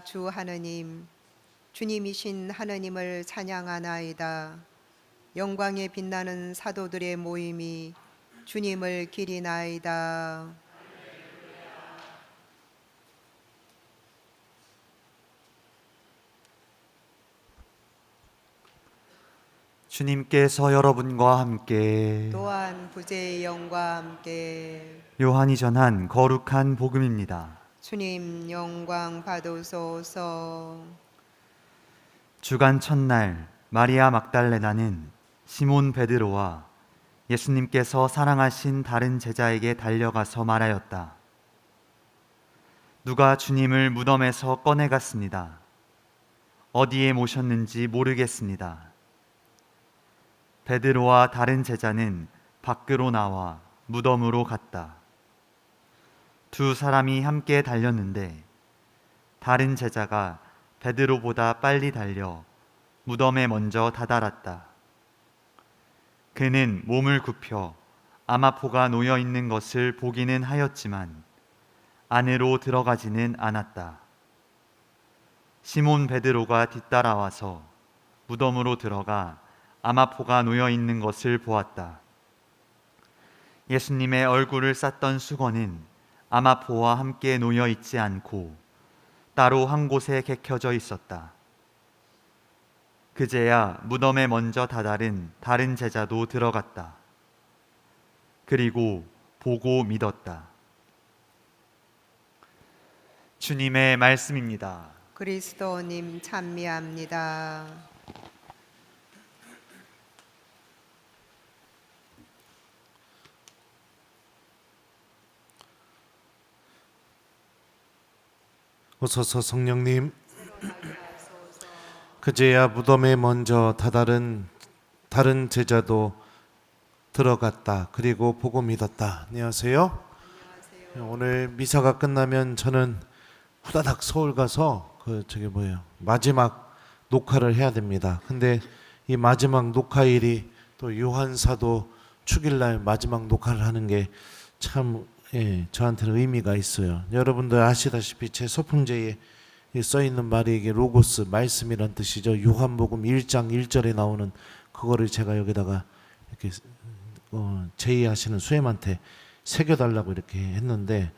주 하느님, 주님이신 하느님을 찬양하나이다. 영광에 빛나는 사도들의 모임이 주님을 기리나이다. 주님께서 여러분과 함께 또한 부재의 영과 함께 요한이 전한 거룩한 복음입니다. 주님 영광 받으소서. 주간 첫날 마리아 막달레나는 시몬 베드로와 예수님께서 사랑하신 다른 제자에게 달려가서 말하였다. 누가 주님을 무덤에서 꺼내갔습니다. 어디에 모셨는지 모르겠습니다. 베드로와 다른 제자는 밖으로 나와 무덤으로 갔다. 두 사람이 함께 달렸는데 다른 제자가 베드로보다 빨리 달려 무덤에 먼저 다다랐다. 그는 몸을 굽혀 아마포가 놓여 있는 것을 보기는 하였지만 안으로 들어가지는 않았다. 시몬 베드로가 뒤따라와서 무덤으로 들어가 아마포가 놓여 있는 것을 보았다. 예수님의 얼굴을 쌌던 수건은 아마포와 함께 놓여 있지 않고 따로 한 곳에 개켜져 있었다. 그제야 무덤에 먼저 다다른 다른 제자도 들어갔다. 그리고 보고 믿었다. 주님의 말씀입니다. 그리스도님 찬미합니다. 오소서 성령님, 그제야 무덤에 먼저 다다른 다른 제자도 들어갔다. 그리고 보고 믿었다. 안녕하세요. 오늘 미사가 끝나면 저는 후다닥 서울 가서 마지막 녹화를 해야 됩니다. 근데 이 마지막 녹화일이 또 요한사도 축일날 마지막 녹화를 하는 게 참 저한테는 의미가 있어요. 여러분들 아시다시피 제 소풍제에 써 있는 말이 이게 로고스, 말씀이란 뜻이죠. 요한복음 1장 1절에 나오는 그거를 제가 여기다가 이렇게 제의하시는 수엠한테 새겨달라고 이렇게 했는데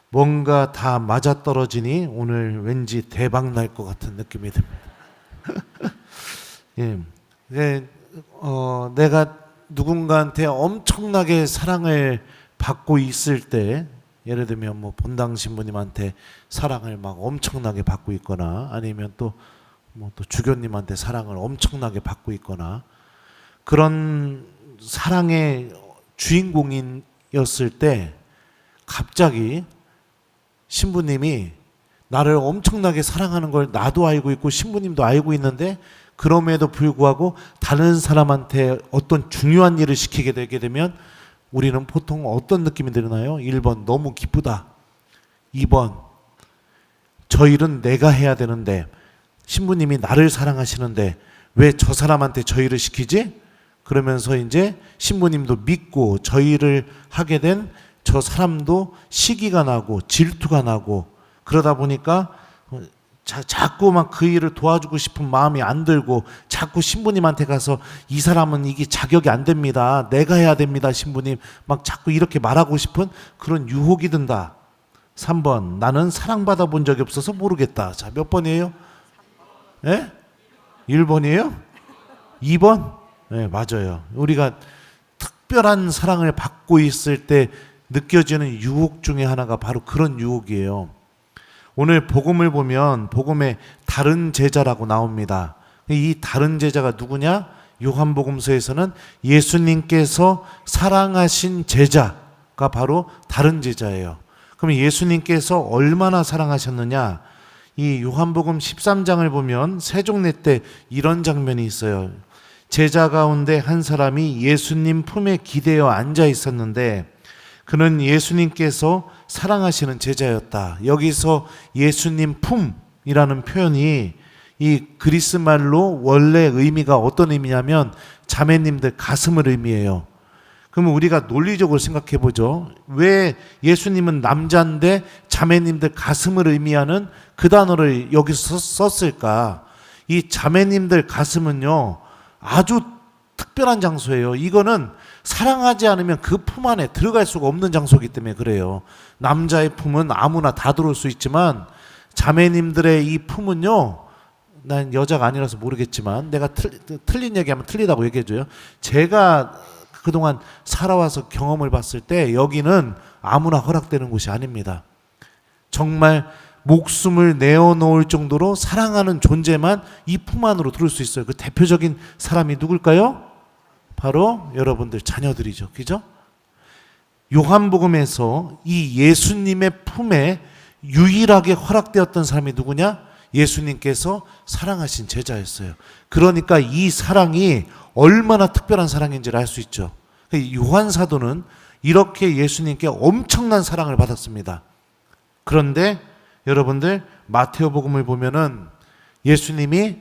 뭔가 다 맞아떨어지니 오늘 왠지 대박 날 것 같은 느낌이 듭니다. 내가 누군가한테 엄청나게 사랑을 받고 있을 때, 예를 들면 뭐 본당 신부님한테 사랑을 막 엄청나게 받고 있거나 아니면 또 주교님한테 사랑을 엄청나게 받고 있거나 그런 사랑의 주인공이었을 때 갑자기 신부님이 나를 엄청나게 사랑하는 걸 나도 알고 있고 신부님도 알고 있는데 그럼에도 불구하고 다른 사람한테 어떤 중요한 일을 시키게 되게 되면 우리는 보통 어떤 느낌이 드나요? 1번 너무 기쁘다. 2번 저 일은 내가 해야 되는데 신부님이 나를 사랑하시는데 왜 저 사람한테 저 일을 시키지? 그러면서 이제 신부님도 믿고 저 일을 하게 된 저 사람도 시기가 나고 질투가 나고 그러다 보니까 자꾸만 그 일을 도와주고 싶은 마음이 안 들고 자꾸 신부님한테 가서 이 사람은 이게 자격이 안 됩니다. 내가 해야 됩니다. 신부님. 막 자꾸 이렇게 말하고 싶은 그런 유혹이 든다. 3번 나는 사랑받아 본 적이 없어서 모르겠다. 자, 몇 번이에요? 1번이에요? 2번? 네, 맞아요. 우리가 특별한 사랑을 받고 있을 때 느껴지는 유혹 중에 하나가 바로 그런 유혹이에요. 오늘 복음을 보면 복음에 다른 제자라고 나옵니다. 이 다른 제자가 누구냐? 요한복음서에서는 예수님께서 사랑하신 제자가 바로 다른 제자예요. 그럼 예수님께서 얼마나 사랑하셨느냐? 이 요한복음 13장을 보면 세종례 때 이런 장면이 있어요. 제자 가운데 한 사람이 예수님 품에 기대어 앉아 있었는데 그는 예수님께서 사랑하시는 제자였다. 여기서 예수님 품이라는 표현이 이 그리스 말로 원래 의미가 어떤 의미냐면 자매님들 가슴을 의미해요. 그러면 우리가 논리적으로 생각해 보죠. 왜 예수님은 남자인데 자매님들 가슴을 의미하는 그 단어를 여기서 썼을까? 이 자매님들 가슴은요, 아주 특별한 장소예요. 이거는 사랑하지 않으면 그 품 안에 들어갈 수가 없는 장소이기 때문에 그래요. 남자의 품은 아무나 다 들어올 수 있지만 자매님들의 이 품은요, 난 여자가 아니라서 모르겠지만 내가 틀린 얘기하면 틀리다고 얘기해줘요. 제가 그동안 살아와서 경험을 봤을 때 여기는 아무나 허락되는 곳이 아닙니다. 정말 목숨을 내어놓을 정도로 사랑하는 존재만 이 품 안으로 들어올 수 있어요. 그 대표적인 사람이 누굴까요? 바로 여러분들 자녀들이죠. 그죠? 요한복음에서 이 예수님의 품에 유일하게 허락되었던 사람이 누구냐? 예수님께서 사랑하신 제자였어요. 그러니까 이 사랑이 얼마나 특별한 사랑인지를 알 수 있죠. 요한 사도는 이렇게 예수님께 엄청난 사랑을 받았습니다. 그런데 여러분들 마테오복음을 보면은 예수님이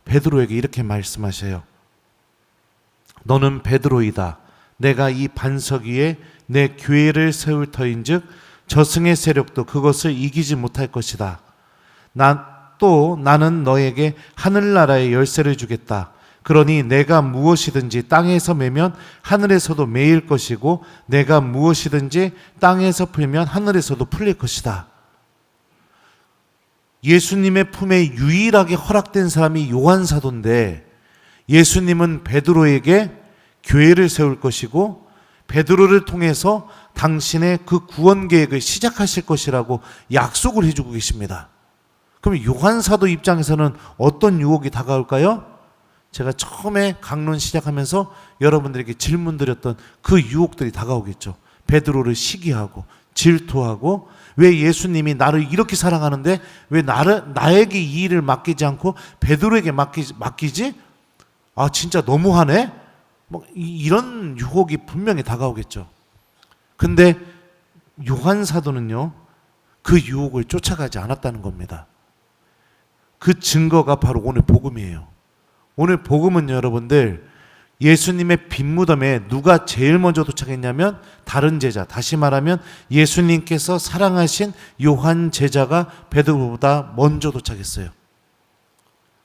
베드로에게 이렇게 말씀하셔요. 너는 베드로이다. 내가 이 반석 위에 내 교회를 세울 터인즉 저승의 세력도 그것을 이기지 못할 것이다. 나는 너에게 하늘나라의 열쇠를 주겠다. 그러니 내가 무엇이든지 땅에서 매면 하늘에서도 매일 것이고 내가 무엇이든지 땅에서 풀면 하늘에서도 풀릴 것이다. 예수님의 품에 유일하게 허락된 사람이 요한 사도인데 예수님은 베드로에게 교회를 세울 것이고 베드로를 통해서 당신의 그 구원 계획을 시작하실 것이라고 약속을 해주고 계십니다. 그럼 요한 사도 입장에서는 어떤 유혹이 다가올까요? 제가 처음에 강론 시작하면서 여러분들에게 질문 드렸던 그 유혹들이 다가오겠죠. 베드로를 시기하고 질투하고 왜 예수님이 나를 이렇게 사랑하는데 왜 나에게 이 일을 맡기지 않고 베드로에게 맡기지? 아 진짜 너무하네? 뭐 이런 유혹이 분명히 다가오겠죠. 근데 요한 사도는요, 그 유혹을 쫓아가지 않았다는 겁니다. 그 증거가 바로 오늘 복음이에요. 오늘 복음은 여러분들 예수님의 빈무덤에 누가 제일 먼저 도착했냐면 다른 제자, 다시 말하면 예수님께서 사랑하신 요한 제자가 베드로보다 먼저 도착했어요.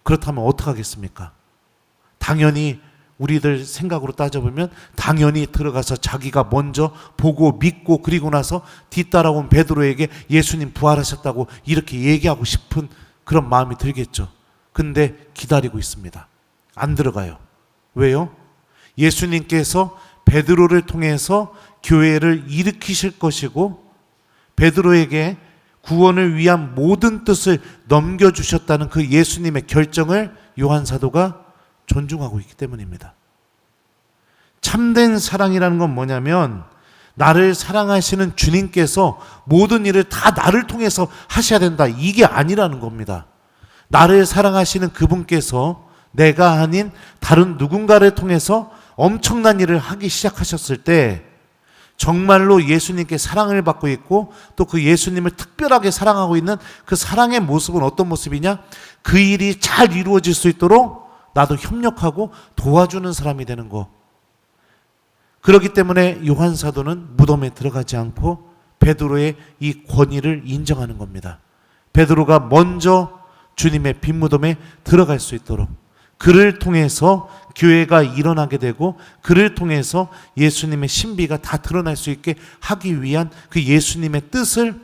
그렇다면 어떡하겠습니까? 당연히 우리들 생각으로 따져보면 당연히 들어가서 자기가 먼저 보고 믿고 그리고 나서 뒤따라온 베드로에게 예수님 부활하셨다고 이렇게 얘기하고 싶은 그런 마음이 들겠죠. 근데 기다리고 있습니다. 안 들어가요. 왜요? 예수님께서 베드로를 통해서 교회를 일으키실 것이고 베드로에게 구원을 위한 모든 뜻을 넘겨주셨다는 그 예수님의 결정을 요한 사도가 존중하고 있기 때문입니다. 참된 사랑이라는 건 뭐냐면 나를 사랑하시는 주님께서 모든 일을 다 나를 통해서 하셔야 된다. 이게 아니라는 겁니다. 나를 사랑하시는 그분께서 내가 아닌 다른 누군가를 통해서 엄청난 일을 하기 시작하셨을 때 정말로 예수님께 사랑을 받고 있고 또 그 예수님을 특별하게 사랑하고 있는 그 사랑의 모습은 어떤 모습이냐? 그 일이 잘 이루어질 수 있도록 나도 협력하고 도와주는 사람이 되는 거. 그렇기 때문에 요한 사도는 무덤에 들어가지 않고 베드로의 이 권위를 인정하는 겁니다. 베드로가 먼저 주님의 빈 무덤에 들어갈 수 있도록 그를 통해서 교회가 일어나게 되고 그를 통해서 예수님의 신비가 다 드러날 수 있게 하기 위한 그 예수님의 뜻을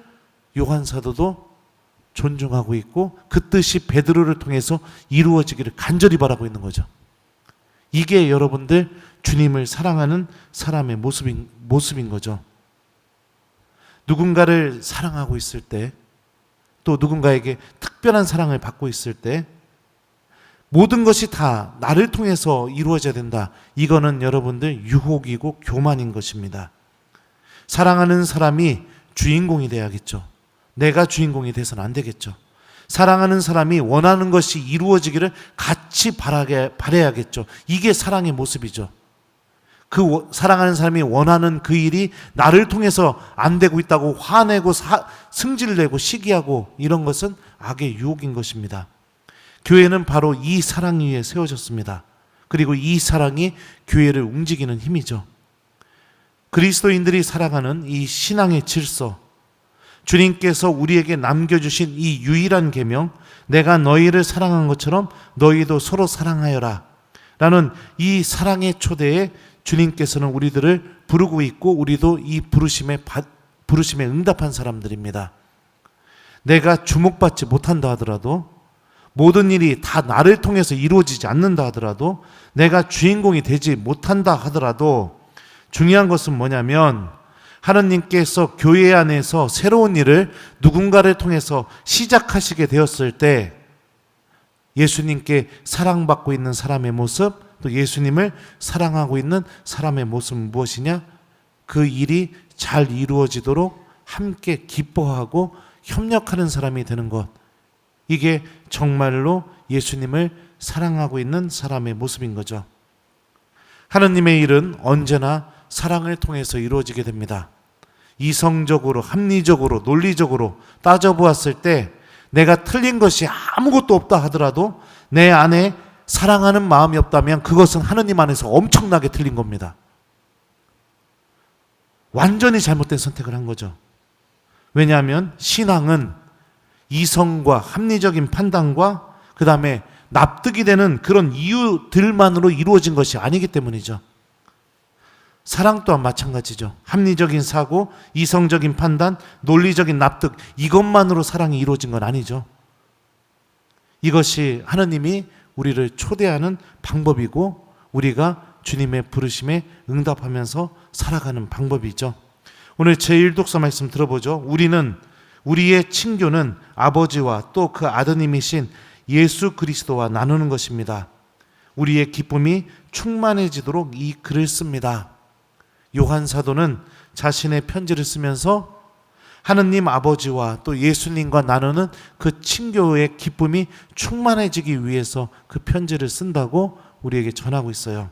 요한 사도도 존중하고 있고 그 뜻이 베드로를 통해서 이루어지기를 간절히 바라고 있는 거죠. 이게 여러분들 주님을 사랑하는 사람의 모습인 거죠. 누군가를 사랑하고 있을 때 또 누군가에게 특별한 사랑을 받고 있을 때 모든 것이 다 나를 통해서 이루어져야 된다. 이거는 여러분들 유혹이고 교만인 것입니다. 사랑하는 사람이 주인공이 돼야겠죠. 내가 주인공이 돼서는 안 되겠죠. 사랑하는 사람이 원하는 것이 이루어지기를 같이 바라야겠죠. 이게 사랑의 모습이죠. 그 사랑하는 사람이 원하는 그 일이 나를 통해서 안 되고 있다고 화내고 승질을 내고 시기하고 이런 것은 악의 유혹인 것입니다. 교회는 바로 이 사랑 위에 세워졌습니다. 그리고 이 사랑이 교회를 움직이는 힘이죠. 그리스도인들이 살아가는 이 신앙의 질서, 주님께서 우리에게 남겨주신 이 유일한 계명, 내가 너희를 사랑한 것처럼 너희도 서로 사랑하여라 라는 이 사랑의 초대에 주님께서는 우리들을 부르고 있고, 우리도 이 부르심에 응답한 사람들입니다. 내가 주목받지 못한다 하더라도, 모든 일이 다 나를 통해서 이루어지지 않는다 하더라도, 내가 주인공이 되지 못한다 하더라도, 중요한 것은 뭐냐면 하나님께서 교회 안에서 새로운 일을 누군가를 통해서 시작하시게 되었을 때 예수님께 사랑받고 있는 사람의 모습, 또 예수님을 사랑하고 있는 사람의 모습은 무엇이냐? 그 일이 잘 이루어지도록 함께 기뻐하고 협력하는 사람이 되는 것, 이게 정말로 예수님을 사랑하고 있는 사람의 모습인 거죠. 하나님의 일은 언제나 사랑을 통해서 이루어지게 됩니다. 이성적으로, 합리적으로, 논리적으로 따져보았을 때 내가 틀린 것이 아무것도 없다 하더라도 내 안에 사랑하는 마음이 없다면 그것은 하나님 안에서 엄청나게 틀린 겁니다. 완전히 잘못된 선택을 한 거죠. 왜냐하면 신앙은 이성과 합리적인 판단과 그 다음에 납득이 되는 그런 이유들만으로 이루어진 것이 아니기 때문이죠. 사랑 또한 마찬가지죠. 합리적인 사고, 이성적인 판단, 논리적인 납득, 이것만으로 사랑이 이루어진 건 아니죠. 이것이 하나님이 우리를 초대하는 방법이고, 우리가 주님의 부르심에 응답하면서 살아가는 방법이죠. 오늘 제1독서 말씀 들어보죠. 우리의 친교는 아버지와 또 그 아드님이신 예수 그리스도와 나누는 것입니다. 우리의 기쁨이 충만해지도록 이 글을 씁니다. 요한 사도는 자신의 편지를 쓰면서 하느님 아버지와 또 예수님과 나누는 그 친교의 기쁨이 충만해지기 위해서 그 편지를 쓴다고 우리에게 전하고 있어요.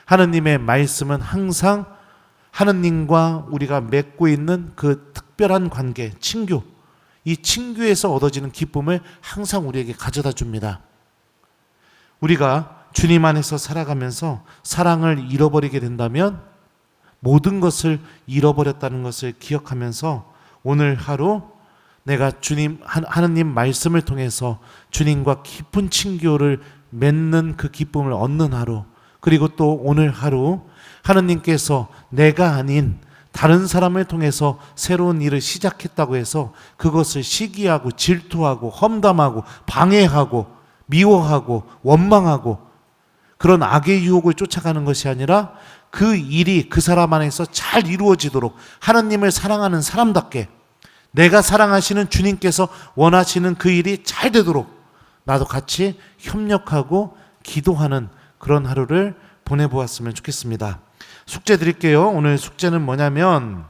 하느님의 말씀은 항상 하느님과 우리가 맺고 있는 그 특별한 관계, 친교, 이 친교에서 얻어지는 기쁨을 항상 우리에게 가져다 줍니다. 우리가 주님 안에서 살아가면서 사랑을 잃어버리게 된다면 모든 것을 잃어버렸다는 것을 기억하면서 오늘 하루 내가 하나님 말씀을 통해서 주님과 깊은 친교를 맺는 그 기쁨을 얻는 하루, 그리고 또 오늘 하루 하나님께서 내가 아닌 다른 사람을 통해서 새로운 일을 시작했다고 해서 그것을 시기하고 질투하고 험담하고 방해하고 미워하고 원망하고 그런 악의 유혹을 쫓아가는 것이 아니라 그 일이 그 사람 안에서 잘 이루어지도록 하나님을 사랑하는 사람답게 내가 사랑하시는 주님께서 원하시는 그 일이 잘 되도록 나도 같이 협력하고 기도하는 그런 하루를 보내보았으면 좋겠습니다. 숙제 드릴게요. 오늘 숙제는 뭐냐면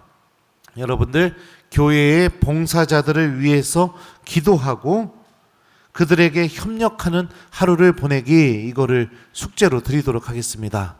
여러분들 교회의 봉사자들을 위해서 기도하고 그들에게 협력하는 하루를 보내기, 이거를 숙제로 드리도록 하겠습니다.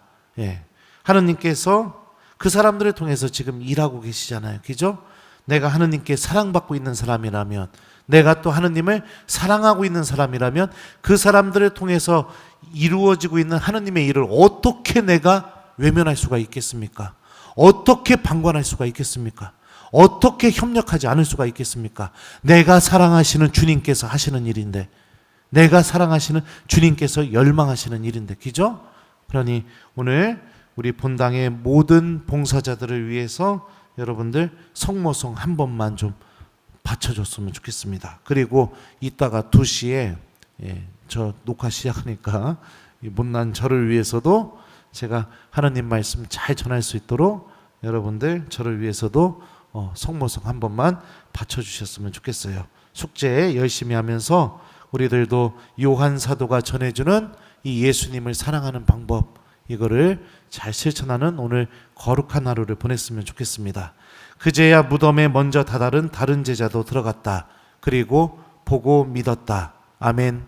하느님께서 그 사람들을 통해서 지금 일하고 계시잖아요. 그죠? 내가 하느님께 사랑받고 있는 사람이라면, 내가 또 하느님을 사랑하고 있는 사람이라면 그 사람들을 통해서 이루어지고 있는 하느님의 일을 어떻게 내가 외면할 수가 있겠습니까? 어떻게 방관할 수가 있겠습니까? 어떻게 협력하지 않을 수가 있겠습니까? 내가 사랑하시는 주님께서 하시는 일인데, 내가 사랑하시는 주님께서 열망하시는 일인데, 그죠? 그러니 오늘 우리 본당의 모든 봉사자들을 위해서 여러분들 성모송 한 번만 좀 바쳐줬으면 좋겠습니다. 그리고 이따가 2시에 저 녹화 시작하니까 못난 저를 위해서도 제가 하나님 말씀 잘 전할 수 있도록 여러분들 저를 위해서도 성모송 한 번만 바쳐주셨으면 좋겠어요. 숙제 열심히 하면서 우리들도 요한 사도가 전해주는 이 예수님을 사랑하는 방법, 이거를 잘 실천하는 오늘 거룩한 하루를 보냈으면 좋겠습니다. 그제야 무덤에 먼저 다다른 다른 제자도 들어갔다. 그리고 보고 믿었다. 아멘.